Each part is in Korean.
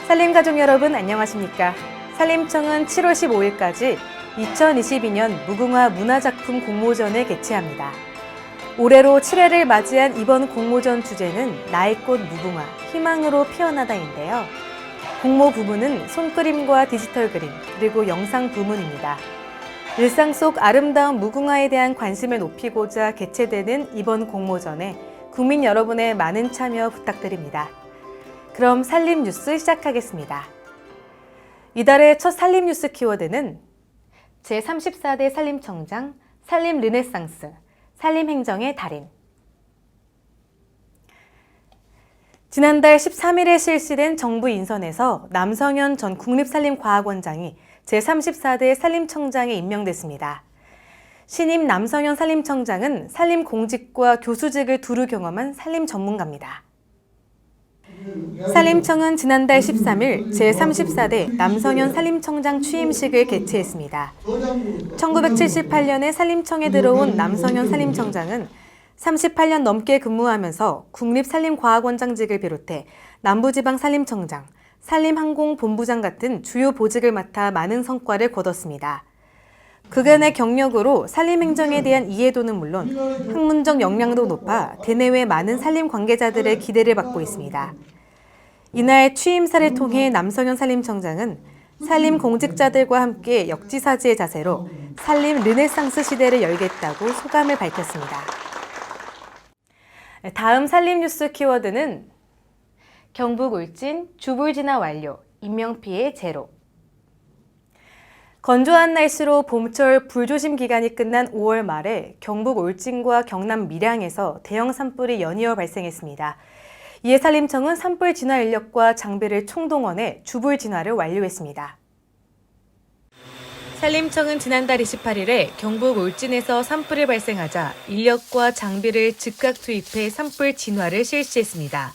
산림 가족 여러분 안녕하십니까? 산림청은 7월 15일까지 2022년 무궁화 문화작품 공모전을 개최합니다. 올해로 7회를 맞이한 이번 공모전 주제는 나의 꽃 무궁화, 희망으로 피어나다인데요. 공모 부문은 손그림과 디지털 그림, 그리고 영상 부문입니다. 일상 속 아름다운 무궁화에 대한 관심을 높이고자 개최되는 이번 공모전에 국민 여러분의 많은 참여 부탁드립니다. 그럼 산림 뉴스 시작하겠습니다. 이달의 첫 산림 뉴스 키워드는 제34대 산림청장, 산림 르네상스, 산림행정의 달인. 지난달 13일에 실시된 정부 인선에서 남성현 전 국립산림과학원장이 제34대 산림청장에 임명됐습니다. 신임 남성현 산림청장은 산림공직과 교수직을 두루 경험한 산림 전문가입니다. 산림청은 지난달 13일 제34대 남성현 산림청장 취임식을 개최했습니다. 1978년에 산림청에 들어온 남성현 산림청장은 38년 넘게 근무하면서 국립산림과학원장직을 비롯해 남부지방 산림청장, 산림항공본부장 같은 주요 보직을 맡아 많은 성과를 거뒀습니다. 그간의 경력으로 산림행정에 대한 이해도는 물론 학문적 역량도 높아 대내외 많은 산림 관계자들의 기대를 받고 있습니다. 이날 취임사를 통해 남성현 산림청장은 산림 공직자들과 함께 역지사지의 자세로 산림 르네상스 시대를 열겠다고 소감을 밝혔습니다. 다음 산림 뉴스 키워드는 경북 울진 주불 진화 완료, 인명피해 제로. 건조한 날씨로 봄철 불조심 기간이 끝난 5월 말에 경북 울진과 경남 밀양에서 대형 산불이 연이어 발생했습니다. 이에 산림청은 산불 진화 인력과 장비를 총동원해 주불 진화를 완료했습니다. 산림청은 지난달 28일에 경북 울진에서 산불이 발생하자 인력과 장비를 즉각 투입해 산불 진화를 실시했습니다.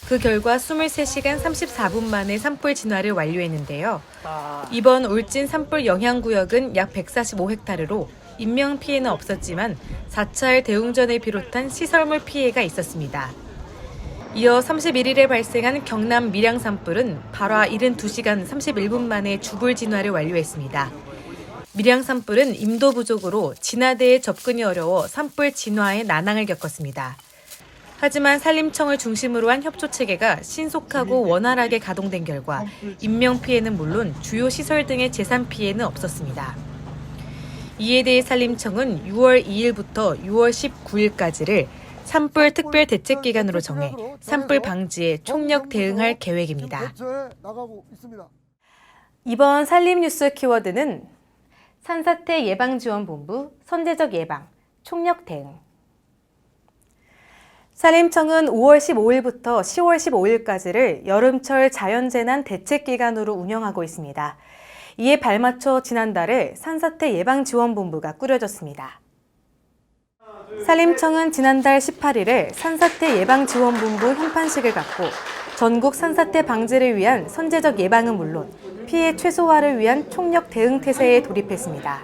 그 결과 23시간 34분 만에 산불 진화를 완료했는데요. 이번 울진 산불 영향구역은 약 145헥타르로 인명피해는 없었지만 4차일 대웅전을 비롯한 시설물 피해가 있었습니다. 이어 31일에 발생한 경남 밀양 산불은 발화 72시간 31분 만에 주불 진화를 완료했습니다. 밀양 산불은 인도 부족으로 진화대에 접근이 어려워 산불 진화에 난항을 겪었습니다. 하지만 산림청을 중심으로 한 협조체계가 신속하고 원활하게 가동된 결과 인명피해는 물론 주요 시설 등의 재산 피해는 없었습니다. 이에 대해 산림청은 6월 2일부터 6월 19일까지를 산불 특별 대책 기간으로 정해 산불 방지에 총력 대응할 계획입니다. 이번 산림 뉴스 키워드는 산사태 예방지원본부, 선제적 예방, 총력 대응. 산림청은 5월 15일부터 10월 15일까지를 여름철 자연재난 대책 기간으로 운영하고 있습니다. 이에 발맞춰 지난달에 산사태 예방지원본부가 꾸려졌습니다. 산림청은 지난달 18일에 산사태 예방지원본부 현판식을 갖고 전국 산사태 방지를 위한 선제적 예방은 물론 피해 최소화를 위한 총력 대응 태세에 돌입했습니다.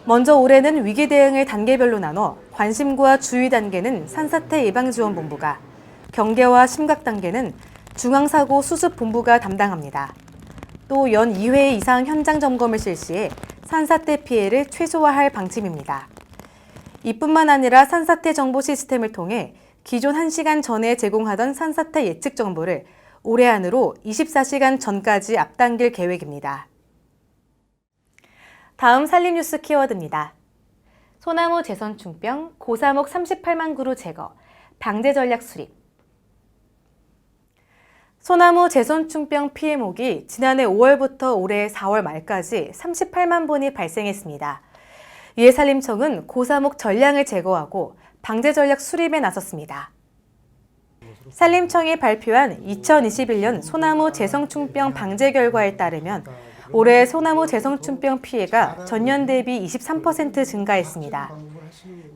먼저 올해는 위기 대응을 단계별로 나눠 관심과 주의 단계는 산사태 예방지원본부가, 경계와 심각 단계는 중앙사고 수습본부가 담당합니다. 또 연 2회 이상 현장 점검을 실시해 산사태 피해를 최소화할 방침입니다. 이뿐만 아니라 산사태 정보 시스템을 통해 기존 1시간 전에 제공하던 산사태 예측 정보를 올해 안으로 24시간 전까지 앞당길 계획입니다. 다음 산림 뉴스 키워드입니다. 소나무 재선충병 고사목 38만 그루 제거, 방제 전략 수립. 소나무 재선충병 피해목이 지난해 5월부터 올해 4월 말까지 38만 본이 발생했습니다. 이에 산림청은 고사목 전량을 제거하고 방제 전략 수립에 나섰습니다. 산림청이 발표한 2021년 소나무 재성충병 방제 결과에 따르면 올해 소나무 재성충병 피해가 전년 대비 23% 증가했습니다.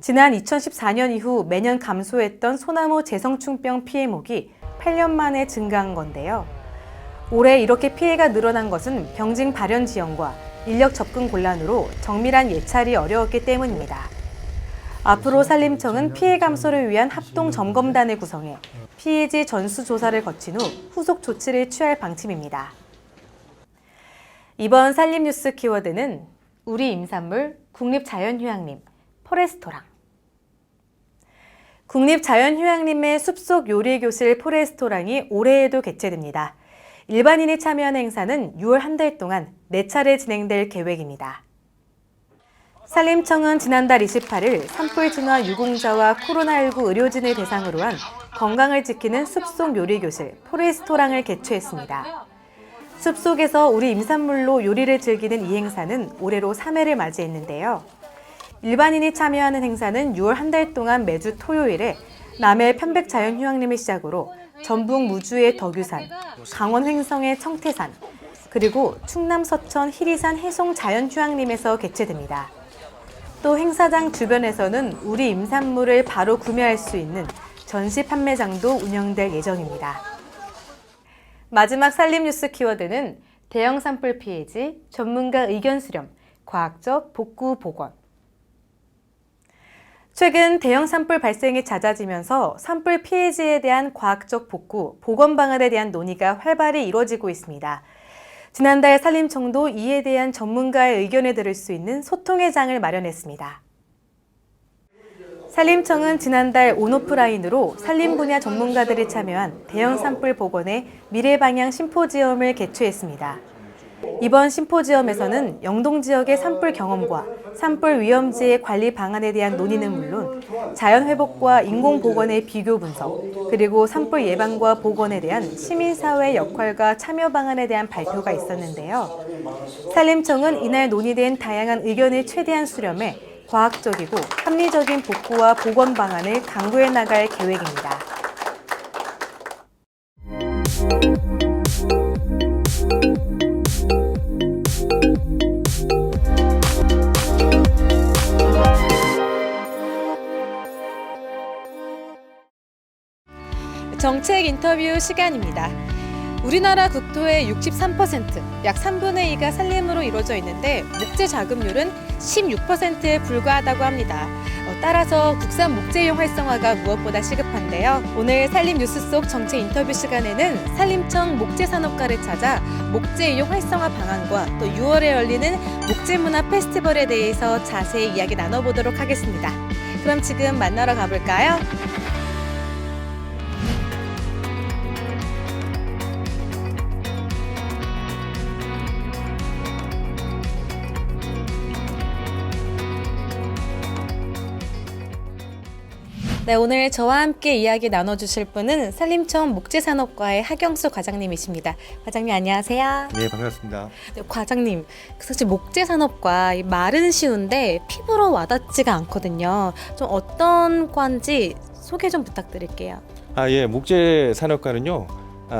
지난 2014년 이후 매년 감소했던 소나무 재성충병 피해목이 8년 만에 증가한 건데요. 올해 이렇게 피해가 늘어난 것은 병증 발현 지연과 인력 접근 곤란으로 정밀한 예찰이 어려웠기 때문입니다. 앞으로 산림청은 피해 감소를 위한 합동 점검단을 구성해 피해지 전수 조사를 거친 후 후속 조치를 취할 방침입니다. 이번 산림 뉴스 키워드는 우리 임산물 국립자연휴양림 포레스토랑. 국립자연휴양림의 숲속 요리교실 포레스토랑이 올해에도 개최됩니다. 일반인이 참여한 행사는 6월 한 달 동안 4차례 진행될 계획입니다. 산림청은 지난달 28일 산불 진화 유공자와 코로나19 의료진을 대상으로 한 건강을 지키는 숲속 요리교실 포레스토랑을 개최했습니다. 숲속에서 우리 임산물로 요리를 즐기는 이 행사는 올해로 3회를 맞이했는데요. 일반인이 참여하는 행사는 6월 한 달 동안 매주 토요일에 남해 편백자연휴양림을 시작으로 전북 무주의 덕유산, 강원 횡성의 청태산, 그리고 충남 서천 희리산 해송자연휴양림에서 개최됩니다. 또 행사장 주변에서는 우리 임산물을 바로 구매할 수 있는 전시 판매장도 운영될 예정입니다. 마지막 산림 뉴스 키워드는 대형 산불 피해지, 전문가 의견 수렴, 과학적 복구 복원. 최근 대형 산불 발생이 잦아지면서 산불 피해지에 대한 과학적 복구, 복원 방안에 대한 논의가 활발히 이루어지고 있습니다. 지난달 산림청도 이에 대한 전문가의 의견을 들을 수 있는 소통의 장을 마련했습니다. 산림청은 지난달 온오프라인으로 산림 분야 전문가들이 참여한 대형 산불 복원의 미래 방향 심포지엄을 개최했습니다. 이번 심포지엄에서는 영동 지역의 산불 경험과 산불 위험지의 관리 방안에 대한 논의는 물론 자연회복과 인공보건의 비교 분석, 그리고 산불 예방과 보건에 대한 시민사회의 역할과 참여 방안에 대한 발표가 있었는데요. 산림청은 이날 논의된 다양한 의견을 최대한 수렴해 과학적이고 합리적인 복구와 보건 방안을 강구해 나갈 계획입니다. 정책 인터뷰 시간입니다. 우리나라 국토의 63%, 약 3분의 2가 산림으로 이루어져 있는데 목재 자급률은 16%에 불과하다고 합니다. 따라서 국산 목재용 활성화가 무엇보다 시급한데요. 오늘 산림 뉴스 속 정책 인터뷰 시간에는 산림청 목재산업가를 찾아 목재 이용 활성화 방안과 또 6월에 열리는 목재문화 페스티벌에 대해서 자세히 이야기 나눠보도록 하겠습니다. 그럼 지금 만나러 가볼까요? 네, 오늘 저와 함께 이야기 나눠주실 분은 산림청 목재산업과의 하경수 과장님이십니다. 과장님 안녕하세요. 네, 반갑습니다. 네, 과장님, 사실 목재산업과 말은 쉬운데 피부로 와닿지가 않거든요. 좀 어떤 과인지 소개 좀 부탁드릴게요. 예, 목재 산업과는요.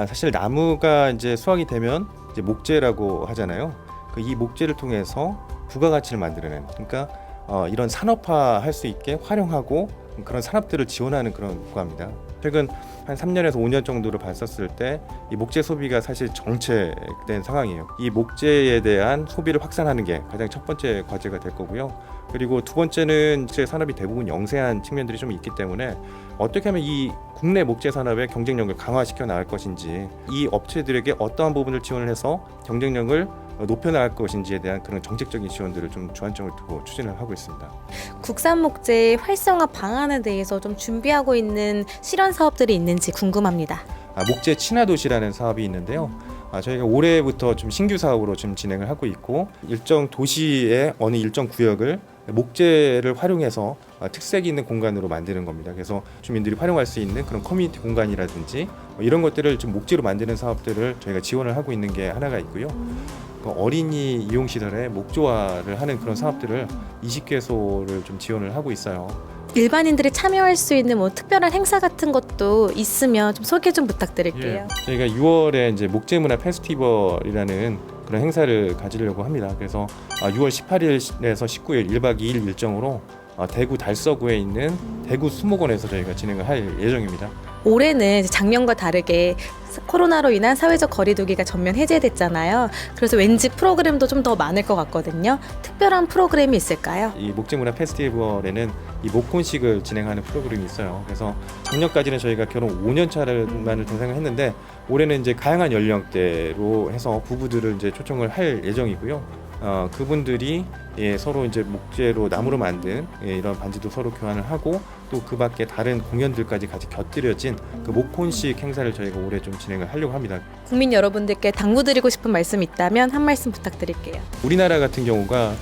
사실 나무가 이제 수확이 되면 이제 목재라고 하잖아요. 이 목재를 통해서 부가가치를 만들어낸, 그러니까 이런 산업화할 수 있게 활용하고 그런 산업들을 지원하는 그런 과입니다. 최근 한 3년에서 5년 정도를 봤었을 때 이 목재 소비가 사실 정체된 상황이에요. 이 목재에 대한 소비를 확산하는 게 가장 첫 번째 과제가 될 거고요. 그리고 두 번째는 목재 산업이 대부분 영세한 측면들이 좀 있기 때문에 어떻게 하면 이 국내 목재 산업의 경쟁력을 강화시켜 나갈 것인지, 이 업체들에게 어떠한 부분을 지원을 해서 경쟁력을 높여나갈 것인지에 대한 그런 정책적인 지원들을 좀 주안점을 두고 추진을 하고 있습니다. 국산 목재 활성화 방안에 대해서 좀 준비하고 있는 실현 사업들이 있는지 궁금합니다. 목재 친화 도시라는 사업이 있는데요. 저희가 올해부터 좀 신규 사업으로 좀 진행을 하고 있고, 일정 도시의 어느 일정 구역을 목재를 활용해서 특색 있는 공간으로 만드는 겁니다. 그래서 주민들이 활용할 수 있는 그런 커뮤니티 공간이라든지 이런 것들을 좀 목재로 만드는 사업들을 저희가 지원을 하고 있는 게 하나가 있고요. 어린이 이용 시설에 목조화를 하는 그런 사업들을 20개소를 좀 지원을 하고 있어요. 일반인들이 참여할 수 있는 뭐 특별한 행사 같은 것도 있으면 좀 소개 좀 부탁드릴게요. 저희가 6월에 이제 목재문화 페스티벌이라는 그런 행사를 가지려고 합니다. 그래서 6월 18일에서 19일 1박 2일 일정으로 대구 달서구에 있는 대구 수목원에서 저희가 진행을 할 예정입니다. 올해는 작년과 다르게 코로나로 인한 사회적 거리두기가 전면 해제됐잖아요. 그래서 왠지 프로그램도 좀 더 많을 것 같거든요. 특별한 프로그램이 있을까요? 이 목재문화 페스티벌에는 이 목혼식을 진행하는 프로그램이 있어요. 그래서 작년까지는 저희가 결혼 5년 차만을 동상을 했는데 올해는 이제 다양한 연령대로 해서 부부들을 이제 초청을 할 예정이고요. 그분들이 서로 이제 목재로 나무로 만든 이런 반지도 서로 교환을 하고 또 그 밖에 다른 공연들까지 같이 곁들여진 그 목혼식 행사를 저희가 올해 좀 진행을 하려고 합니다. 국민 여러분들께 당부드리고 싶은 말씀 있다면 한 말씀 부탁드릴게요. 우리나라 같은 경우가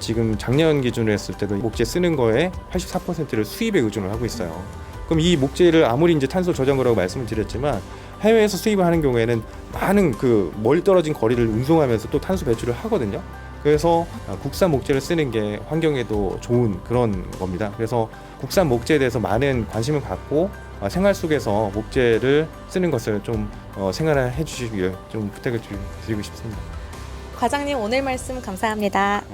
지금 작년 기준으로 했을 때도 목재 쓰는 거에 84%를 수입에 의존을 하고 있어요. 그럼 이 목재를 아무리 이제 탄소 저장고라고 말씀을 드렸지만 해외에서 수입을 하는 경우에는 많은 그 멀리 떨어진 거리를 운송하면서 또 탄소 배출을 하거든요. 그래서 국산 목재를 쓰는 게 환경에도 좋은 그런 겁니다. 그래서 국산 목재에 대해서 많은 관심을 갖고 생활 속에서 목재를 쓰는 것을 좀 생활해 주시길 좀 부탁을 드리고 싶습니다. 과장님 오늘 말씀 감사합니다.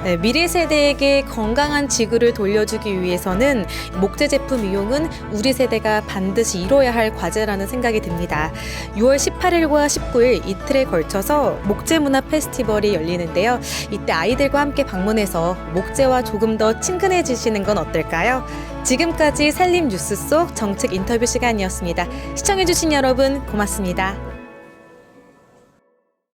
네, 미래 세대에게 건강한 지구를 돌려주기 위해서는 목재 제품 이용은 우리 세대가 반드시 이뤄야 할 과제라는 생각이 듭니다. 6월 18일과 19일 이틀에 걸쳐서 목재문화 페스티벌이 열리는데요. 이때 아이들과 함께 방문해서 목재와 조금 더 친근해지시는 건 어떨까요? 지금까지 산림 뉴스 속 정책 인터뷰 시간이었습니다. 시청해주신 여러분 고맙습니다.